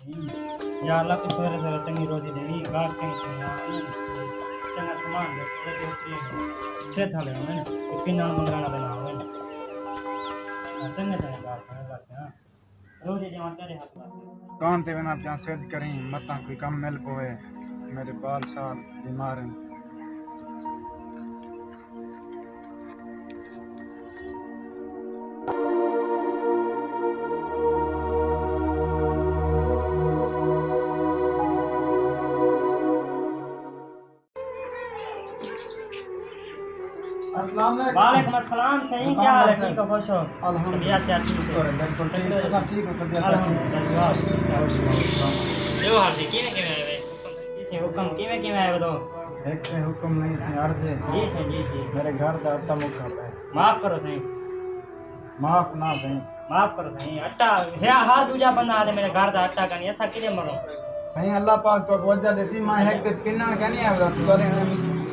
या अल्लाह को सवेरे सवेरे चंगी रोटी देवी गाँव कहीं चंगा सामान दे छे थाले में पिन्ना मंगाना देना है चंगे चंगे गाँव में जाते हैं रोटी जमा तेरे हाथ में कान ते बिना प्यास सेज करी मता कोई कम मिल पोए मेरे बाल शाल बीमार हैं। वालेकुम अस्सलाम सही क्या हाल है ठीक हो खुश हो अल्हम्दुलिल्लाह ठीक है बिल्कुल ठीक हो तबीयत अल्हम्दुलिल्लाह जो हाल है किने किने आए इसे हुक्म किने आए बताओ एक से हुक्म नहीं थे अर्ज है जी मेरे घर का आटा मुखा है माफ करो सही माफ ना सही माफ करो सही अट्टा है हाथ दूजा बंदा आदे मेरे घर दा अट्टा कनी ऐसा किने मरो सही अल्लाह पाक को वजह देसी मां है कि किन्नन कनी है बता तुरे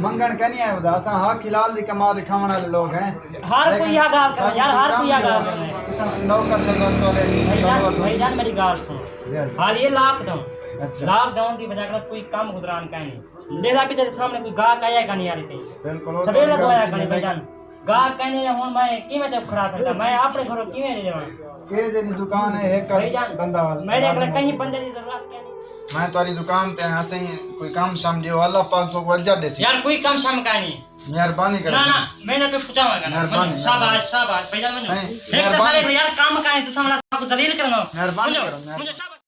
मंगन कनी है बता असा हक हिलाल दी कमा दिखावन वाले लोग हैं हर कोई या गाल कर यार हर कोई या गाल कर नौकर से तोले भाईजान मेरी गाल सुन हाल ये लॉकडाउन अच्छा लॉकडाउन की वजह से कोई काम गुजरान का नहीं लेला भी तेरे सामने कोई गाहक आया का नहीं यार इसे बिल्कुल सवेरे तो आया का नहीं भाईजान गाहक कहने हुन मैं कीमे जब खड़ा करता मैं अपने घरों कीमे ले जाऊं के जे दुकान है एक बंदा वाला मेरे अगले कहीं बंदे की जरूरत क्या नहीं मैं तुम्हारी दुकान पे हंसे कोई काम समझो अल्लाह पाक को वजह देसी यार कोई काम शाम का नहीं मेहरबानी कर ना मैंने तो पूछाऊंगा मेहरबानी शाबाश भाईजान मुझे एक तो सारे यार काम का है तो हमरा को जलील करना मेहरबानी करो मुझे शाबाश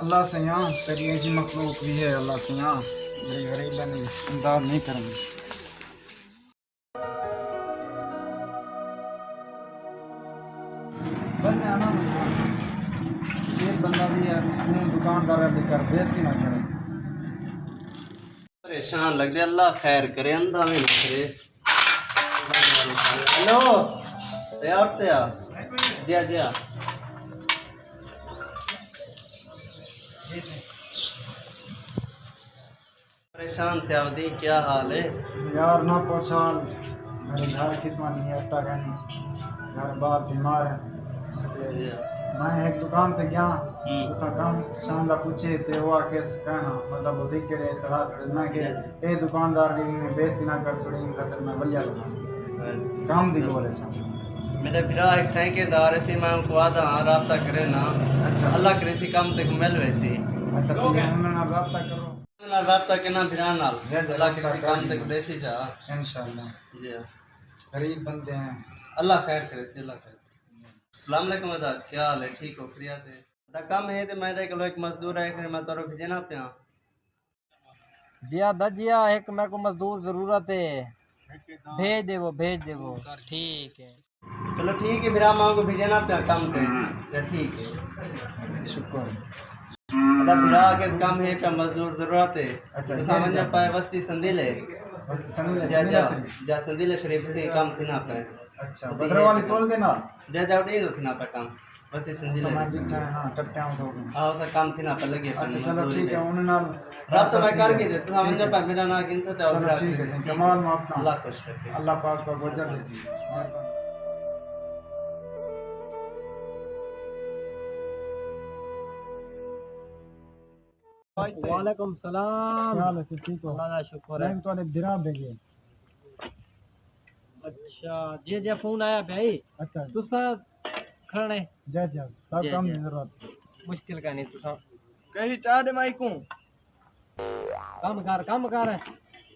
अल्लाह से यहाँ तेरी ऐसी मखलूक भी है अल्लाह से यहाँ मेरी गरीब नहीं इमदाद नहीं करेंगे बंदे आना एक बंदा भी है दुकानदार है बेकार बेइज्जती ना करे परेशान लग दे अल्लाह खैर करे अंधा में न करे हेलो तैयार दिया परेशान थे अवधि क्या हाल है यार ना पूछा मेरे घर कितना नहीं है अट्टा का नहीं घर बार बीमार है मैं एक दुकान पे गया उसका काम शानदार पूछे थे वो आके कहना मतलब वो दिख के तरह ना के ए दुकानदार की बेइज्जती ना कर छोड़ी खातिर मैं बढ़िया लगा काम दी बोले था मेरे बिरा एक ठेकेदार है मैं उनको आधा राब्ता करे ना अच्छा अल्लाह करे सी काम तक मिल वैसे अच्छा ठीक है उन्होंने राब्ता करो ना राब्ता के ना बिरा नाल अल्लाह करे काम तक बेसी जा इंशाल्लाह जी गरीब बंदे हैं अल्लाह खैर करे सी अल्लाह खैर अस्सलाम वालेकुम अदा क्या हाल है ठीक हो खैरियत है दा काम है ते मैं देख लो एक मजदूर है कि मैं तोरो भेजना पिया जिया दजिया एक मेरे को मजदूर जरूरत है भेज देवो ठीक है चलो ठीक है बिरा मां को भेजना पिया काम पे या ठीक है शुक्र अदा बिरा के काम है पे मजदूर जरूरत है अच्छा, तो समझ पाए बस्ती संदिल है बस समझ जा संदिल शरीफ से काम थी ना पे अच्छा बदर वाली खोल देना जा उड़ी तो थी ना पे काम बस्ती संदिल तो है मैं दिखा है हां टपटा उठो हां उसका काम थी ना पे लगे अच्छा चलो ठीक है उन्हें नाल रात तो मैं कर के दे तो समझ पाए मेरा ना गिनते तो चलो ठीक है कमाल माफ ना अल्लाह खुश रखे अल्लाह पाक का वजह देती वालेकुम सलाम क्या हाल है ठीक हो अल्लाह शुक्र है मैं तो दिरा भेजे अच्छा जे फोन आया भाई अच्छा तुसा खड़े जय जय सब जय, काम जय। की जरूरत मुश्किल का नहीं तुसा कहीं चाह दे माई को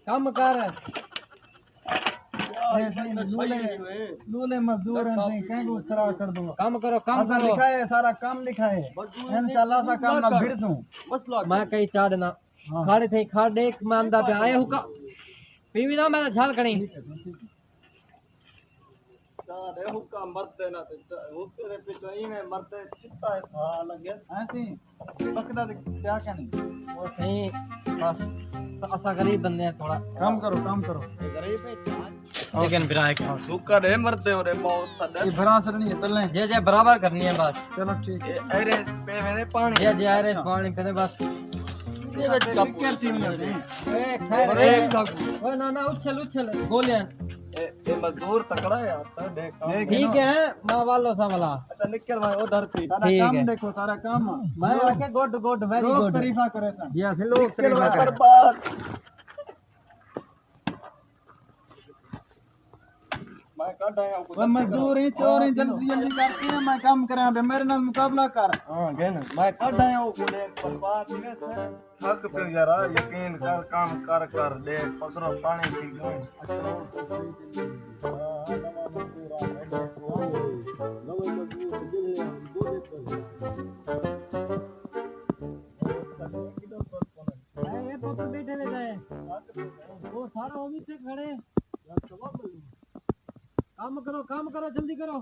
काम कर लूले मजदूर हैं नहीं कहीं को खड़ा कर दूंगा काम करो ऐसा लिखा है सारा काम लिखा है इंशाल्लाह सा काम ना भिड़ दूं मैं कहीं चाह देना हाँ। खाड़े थे खाड़े एक मानदा पे आए हुका पीवी ना मैं झाल करी चाहे हुक्का मरते ना ते हुक्के रे पिटोई में मरते चित्ता है था लगे ऐसी पकड़ा क्या कहने वो सही बस असा गरीब बंदे हैं थोड़ा काम करो गरीब है लेकिन बिरा है हुक्का रे मरते हो रे बहुत सदा ये भरा असर नहीं है चलने जे बराबर करनी है बस चलो ठीक है अरे पे मेरे पानी जे अरे पानी पे बस ये बच का ओए ना ना उछल उछल गोलियां ये मजदूर तकड़ा है यार देख ठीक है मां वालो सा वाला अच्छा निकल भाई उधर थी सारा ठीक काम है। देखो सारा काम मैं आके गुड गुड वेरी लोग गुड तारीफा करे सन यस लोग तारीफा करें बर्बाद मैं कट आया हूं वो मजदूर ही चोर ही जल्दी जल्दी करते हैं मैं काम करा बे मेरे नाल मुकाबला कर हां गन मैं कट आया हूं पूरे बर्बाद में से थक पे जरा यकीन कर काम कर कर दे पकड़ो पानी पी गए ये तो बैठे ले जाए वो सारा ऑफिस से खड़े काम करो जल्दी करो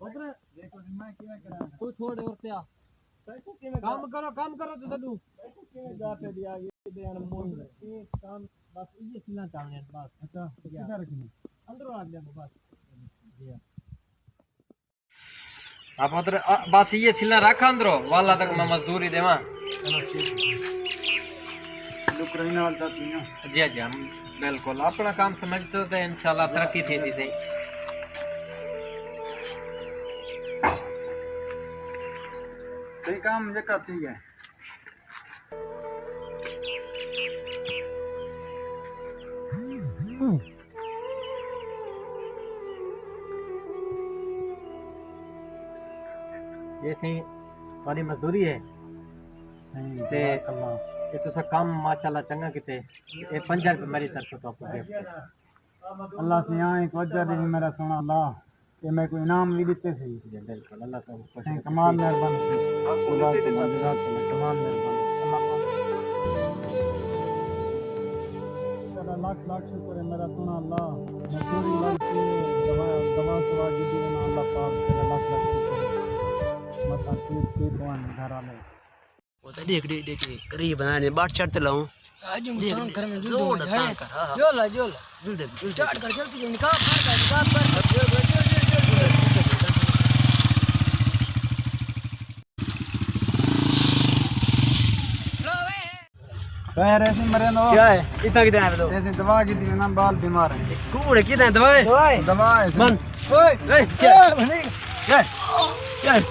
उधर देखो मैं क्या करा तू छोड़ और ते आ काम करो तो तू जाते दिया ये देन मोई ये काम बस ये सीना चालने बस अच्छा किधर रखनी अंदर आ गया बस आप उधर बस ये सिला रखा अंदरो वाला तक मैं मजदूरी देवा चलो ठीक है लुक रही ना चाहती ना जी जी हम बिल्कुल अपना काम समझते तो इंशाल्लाह तरक्की थी सही सही काम मुझे करती है ये थी वाली मजदूरी है ते ये तो सब काम माशाल्लाह चंगा किते ये 5 रुपए मेरी तरफ से तो आपको दे अल्लाह से यहाँ एक वजह दी मेरा सोना अल्लाह ये मैं कोई इनाम भी देते थे बिल्कुल अल्लाह का कमाल मेहरबानी खुदा की मदद से कमाल मेहरबानी अल्लाह लाख लाख शुक्र है मेरा सोना अल्लाह मजदूरी लगती दवा दवा सवा दी ना अल्लाह पाक तेरा लाख लाख शुक्र है मता ठीक दुआन घर आले वो तो देख करीब बनाने बाट चढ़ते लाऊं आज हम काम कर में जोर काम कर जो ला स्टार्ट कर जल्दी जो निकाल कर पैर ऐसे मरे नो क्या है इतना कितना है तो ऐसे दवा की दी ना बाल बीमार है कूड़े कितना है दवाई दवा है मन ओए क्या क्या क्या चल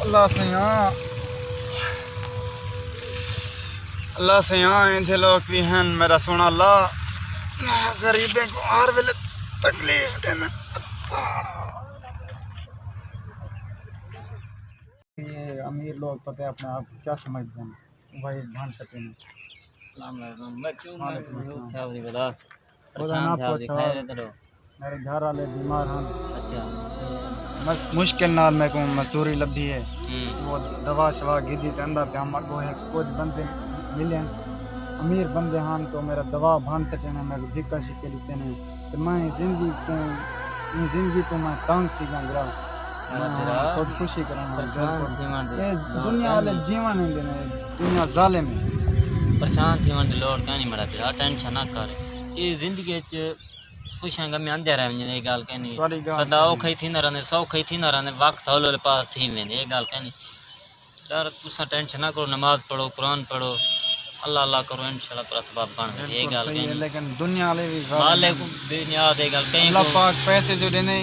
अल्लाह से यहाँ ऐसे लोग भी हैं मेरा सोना अल्लाह गरीबों को हर वेले तकलीफ देना ये अमीर लोग पता है अपने आप क्या समझते हैं वही ध्यान सकते हैं मैं क्यों क्या नहीं बता खुदा ना पूछो मेरे घर वाले बीमार हैं अच्छा बस मुश्किल नाल मेरे को मजदूरी लभी है वो दवा शवा गिदी ते अंदर पे हम अगो है कुछ बंदे मिले अमीर बंदे हैं तो मेरा दवा भान सके ना मेरे दिक्कत शिके लिते ने तो मैं जिंदगी तो मैं तंग थी गंगरा खुद खुशी कराना दुनिया वाले जीवन है दुनिया जालिम है परेशान थी वन लोड कहनी मरा पिया टेंशन ना कर ये जिंदगी च खुशियां गम आंदे रह वने ये गाल कहनी बंदा औखई थी ना रहने सौखई थी ना रहने वक्त हौले पास थी वेने ये गाल कहनी यार तुसा टेंशन ना करो नमाज पढ़ो कुरान पढ़ो अल्लाह अल्लाह करो इंशाल्लाह पर असबाब बन गए ये गाल कहनी लेकिन दुनिया वाले भी मालिक दुनिया दे गाल कहीं अल्लाह पाक पैसे जो देने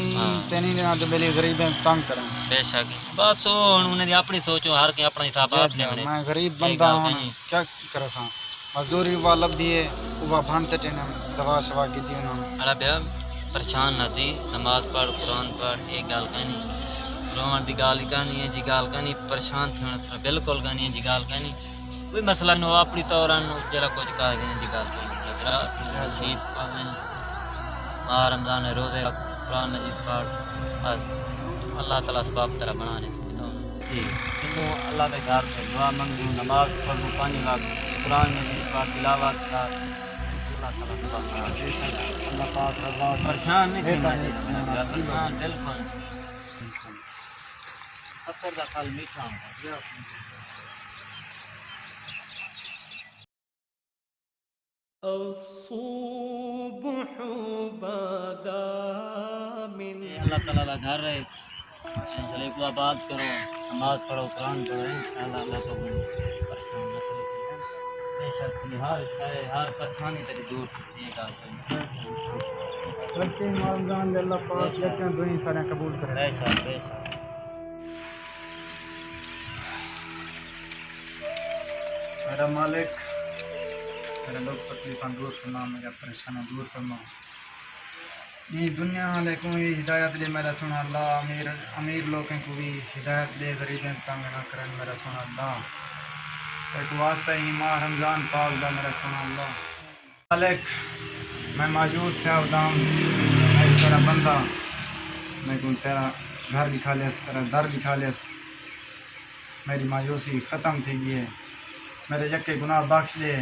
तेनी देना जो मेरी गरीब तंग करें बेशक बस उन्होंने अपनी सोचो हर के अपना हिसाबात लेने मैं गरीब बंदा हूं क्या करे सा मजदूरी वाला भी है वो भान से टेने दवा शवा की दी ना अरे भैया परेशान ना थी नमाज पढ़ कुरान पढ़ एक गाल कहनी रोवन दी गाल ही कहनी है जी गाल कहनी परेशान थी होना बिल्कुल कहनी है जी गाल कहनी कोई मसला नो अपनी तौर जरा कुछ कह गए जी गाल कहनी जरा नसीब पावन माह रमजान रोजे कुरान मजीद पढ़ बस अल्लाह ताला सबब तरह बनाने ठीक अल्लाह के घर पे दुआ मंगू नमाज पढ़ू पानी वक्त कुरान मजीद पढ़ तिलावत कर अल्लाह ताला सबब अल्लाह पाक रज़ा परेशान नहीं परेशान बिल्कुल पत्थर का फल मीठा होगा अल्लाह ताला का घर है इंशाल्लाह को आबाद करो नमाज पढ़ो कुरान पढ़ो इंशाल्लाह अल्लाह तो परेशान न करे बेशक तुम्हें हर परेशानी तेरी दूर ये गाल तो रखे मौलान अल्लाह पाक लेकिन दुई सारे कबूल करे बेशक मेरा मालिक मेरे लोग तकलीफां दूर फरमा मेरा परेशानी दूर फरमा ये दुनिया वाले को भी हिदायत दे मेरा सुना अल्लाह अमीर लोगों को भी हिदायत दे गरीबों तंग ना करन मेरा सुना अल्लाह एक वास्ता ही माह रमजान पाक दा मेरा सुना अल्लाह मालिक मैं मायूस था उदाम मैं तेरा बंदा मैं को तेरा घर दिखा ले तेरा दर दिखा ले मेरी मायूसी ख़त्म थी गई है मेरे यके गुनाह बख्श दे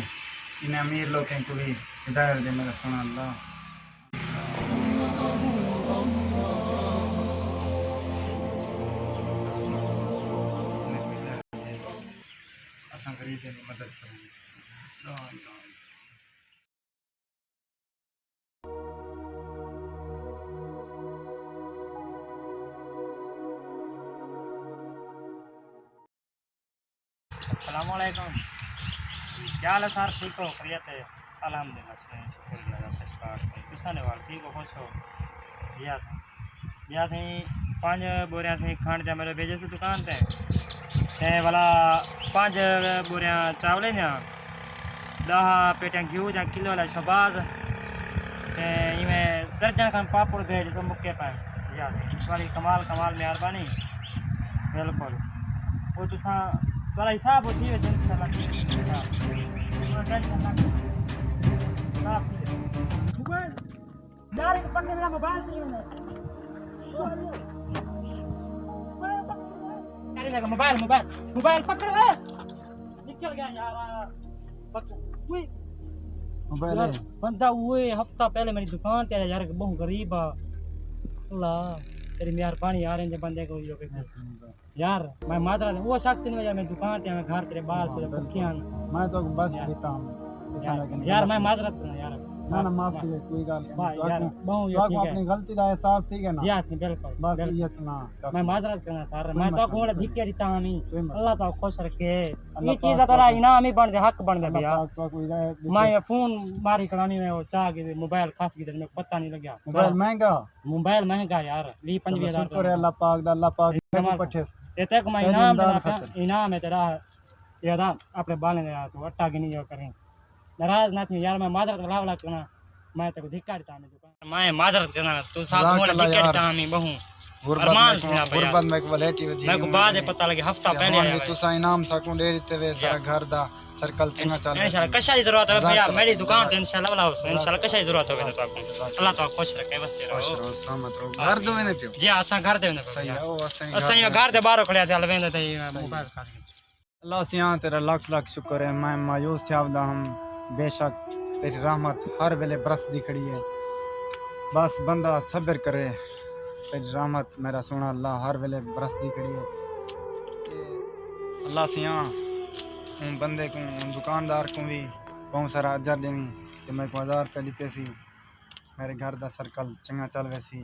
इन्हें अमीर लोगों को भी हिदायत दे मेरा सुना अल्लाह असां गरीबों की मदद करेंगे अस्सलामुअलैकुम क्या हाल है सर ठीक हो खैरियत है अल्हम्दुलिल्लाह से शुक्रिया सरकार तुसा ने वाल ठीक हो खुश हो या थी 5 बोरियां थी खंड जा मेरे भेजे से दुकान ते वाला 5 बोरियां चावल ने 10 पेटियां घी जा किलो वाला शबाज इमें दर्जन खन पापड़ भेज तो मुक्के पाए या वाली कमाल मेहरबानी बिल्कुल वो तुसा वाला हिसाब होती है इंशाल्लाह यार एक पकड़ मेरा मोबाइल नहीं है अरे लगा मोबाइल पकड़ ले निकल गया यार पकड़ मोबाइल यार बंदा हुए हफ्ता पहले मेरी दुकान पे आया यार बहुत गरीब है अल्लाह तेरी मेहरबानी यार इन बंदे को जो यार मैं मात्रा वो शख्स नहीं मैं दुकान पे मैं घर तेरे बाहर से भूखियां मैं तो बस देता हूं यार मैं माजरत करना यार ना माफ कीजिए कोई गल यार बहुत तो अपनी गलती का एहसास ठीक है ना यार बिल्कुल बस ये ना मैं माजरत करना सर मैं तो को धिक्के देता हूं अल्लाह तो खुश रखे ये अल्लाह चीज का तोरा इनाम ही बन दे हक बन दे यार तो कोई मैं फोन मारी करानी में वो चाह के मोबाइल खास की मेरे पता नहीं लगा मोबाइल महंगा यार 25000 शुक्र है अल्लाह पाक दा अल्लाह पाक पठे ये तक मैं इनाम है तेरा ये ना अपने बाल ने तो अट्टा गिनी जो करें नाराज ना थी यार मैं माजरत लावला करना मैं तेको धिक्का देता मैं माजरत करना तू साथ मोड़ धिक्का देता मैं बहु गुरबत में क्वालिटी मैं को बाद पता लगे हफ्ता पहले आया तू सा इनाम सकूं दे देते वे सारा घर दा सर्कल चंगा चल इंशाल्लाह कशा की जरूरत है भैया मेरी दुकान पे इंशाल्लाह वाला इंशाल्लाह कशा की जरूरत होवे तो आपको अल्लाह तो खुश रखे बस तेरा सलामत रहो घर दो ने पियो जी असा घर दे सही है ओ असा घर दे बाहर खड़े थे अलवेंदे ते मोबाइल काट के अल्लाह सियां तेरा लाख लाख शुक्र है मैं मायूस था हम बेशक तेरी रहमत हर वेले बरसदी खड़ी है बस बंदा सब्र करे तेरी रहमत मेरा सोना अल्लाह हर वेले बरसदी खड़ी है अल्लाह सियां बंदे को दुकानदार को भी बहुत सारा अजर देवी कि मैं को 1000 रुपये दिते सी मेरे घर का सर्कल चंगा चल वैसी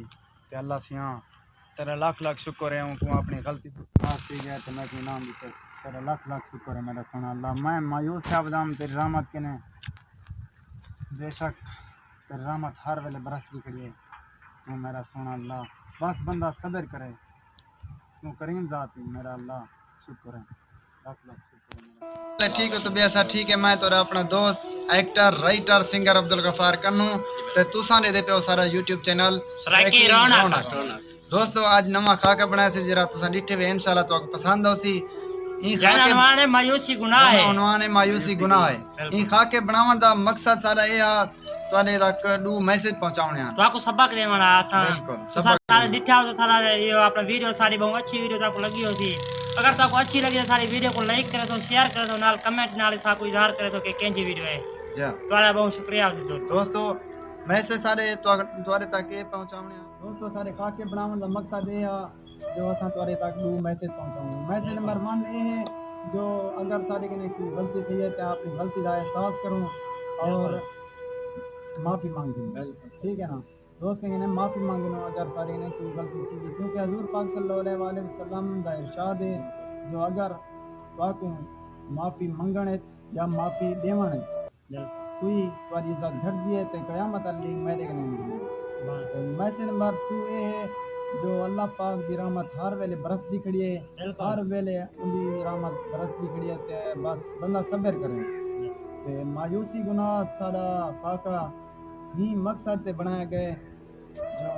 ते अल्लाह सियां तेरा लाख लाख शुक्र है को अपनी गलती माफ की गया तो मैं को इनाम दिते तेरा लाख लाख शुक्र है मेरा सोना अल्लाह मैं मायूस था बदाम तेरी रहमत के ने बेशक तेरी रहमत हर वेले बरसदी खड़ी है तू मेरा सोना अल्लाह बस बंदा सब्र करे तू करीम जात मेरा अल्लाह शुक्र है लाख लाख शुक्र है ठीक है तो बेसा ठीक है मैं तोरा अपना दोस्त actor writer singer Abdul Ghaffar कन्नू ते तुसा ने दे पे सारा YouTube चैनल सराकी रौनक दोस्तों आज नवा खा के बनाया से जरा तुसा डिठे वे इंशाल्लाह तो पसंद होसी ई खा के जानवाने मायूसी गुनाह है उनवाने मायूसी गुनाह है ई खा के बनावन दा मकसद सारा ए आ तोने तक दू मैसेज पहुंचावने आ तो आपको सबक देवाना आसान बिल्कुल सबक सारे दिखा तो सारा ये अपना वीडियो सारी बहुत अच्छी वीडियो आपको लगी होगी अगर तो आपको अच्छी लगी तो सारी वीडियो को लाइक करे तो शेयर करे तो नाल कमेंट नाल साको इजहार करे तो के केंजी वीडियो है जा तुम्हारा बहुत शुक्रिया दोस्तों मैसेज सारे तुम्हारे तक ए पहुंचावने आ दोस्तों सारे खा के बनावन दा मकसद ए आ जो असा तुम्हारे तक दू मैसेज पहुंचाऊं मैसेज नंबर 1 ये है जो अगर सारे के कोई गलती थी है तो अपनी गलती का एहसास करूं और माफ़ी मांगी ठीक है ना दोस्त ने माफ़ी मांगी नो अगर सारे ने कोई गलती की क्योंकि हजूर पाक सल्लल्लाहु अलैहि वसल्लम दा इरशाद है जो अगर पाक माफ़ी मंगण या माफ़ी देवण कोई वाली इज्जत घट दिए तो कयामत अल्ली मेरे के नहीं मैसेज नंबर 2 ये है जो अल्लाह पाक दी रहमत हर वेले बरसदी खड़ी है हर वेले उनकी रहमत बरसदी खड़ी है ते बस बंदा सब्र करे ते मायूसी गुनाह सारा पाका ही मकसद ते बनाए गए जो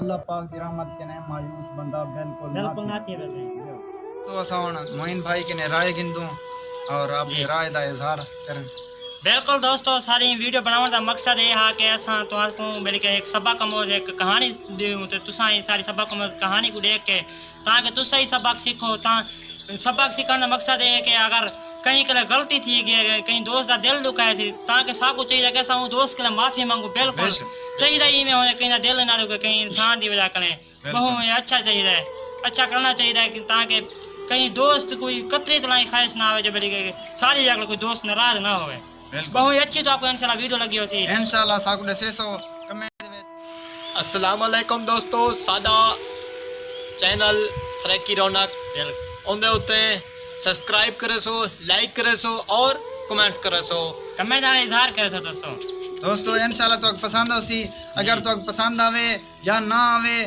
अल्लाह पाक की रहमत के ने मायूस बंदा बिल्कुल नाती रहते तो असा मोइन भाई के ने राय गिंदू और अपनी राय दा इजहार करें बिल्कुल दोस्तों सारी वीडियो बनाने का मकसद ये है कि असा तुहां मेरे के एक सबक मौज एक कहानी दूं तो तुसा ही सारी सबक मौज कहानी को देख के ताकि तुसा ही सबक सीखो ता सबक सीखने का मकसद ये है कि अगर कहीं के गलती थी गई कहीं दोस्त का दिल दुखाए थी ताकि साको चाहिए कि असा दोस्त के लिए माफी मांगू बिल्कुल चाहिए ही में होने कहीं दिल ना दुखे कहीं इंसान की वजह करें बहुत अच्छा चाहिए अच्छा करना चाहिए ताकि कहीं दोस्त कोई कतरी तलाई ख्वाहिश ना आवे जो बड़ी सारी जगह कोई दोस्त नाराज ना होवे बहुत अच्छी तो आपको इंशाल्लाह वीडियो लगी होती इंशाल्लाह साको दसे सो कमेंट में अस्सलाम वालेकुम दोस्तों सादा चैनल सराकी रौनक उनके उत्ते सब्सक्राइब करे सो लाइक करे सो और कमेंट्स करे सो कमेंट आने इजहार करे सो दोस्तों इंशाल्लाह तो पसंद होसी अगर तो पसंद आवे या ना आवे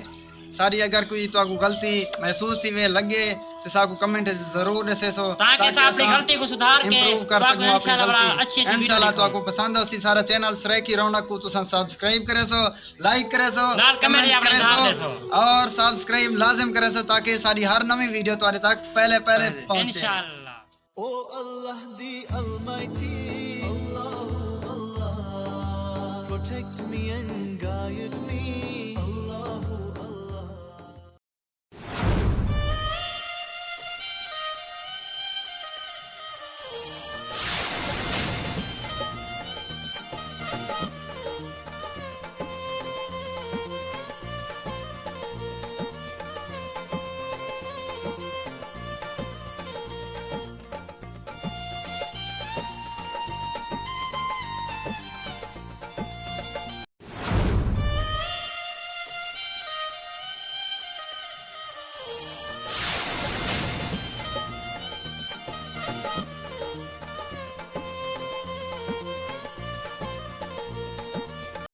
सारी अगर कोई तो गलती महसूस थी वे लगे तो साको कमेंट जरूर दसे सो ताकि अपनी गलती को सुधार के इंप्रूव कर सको इंशाल्लाह बड़ा अच्छी इंशाल्लाह तो आपको पसंद होसी सारा चैनल सराकी रौनक को तुसा सब्सक्राइब करे सो लाइक करे सो लाल कमेंट या करे अपने सो और सब्सक्राइब लाजिम करे सो ताकि सारी हर नवी वीडियो तुम्हारे तक पहले पहुंचे इंशाल्लाह Oh Allah the Almighty, Allah, Allah, protect me and guide me.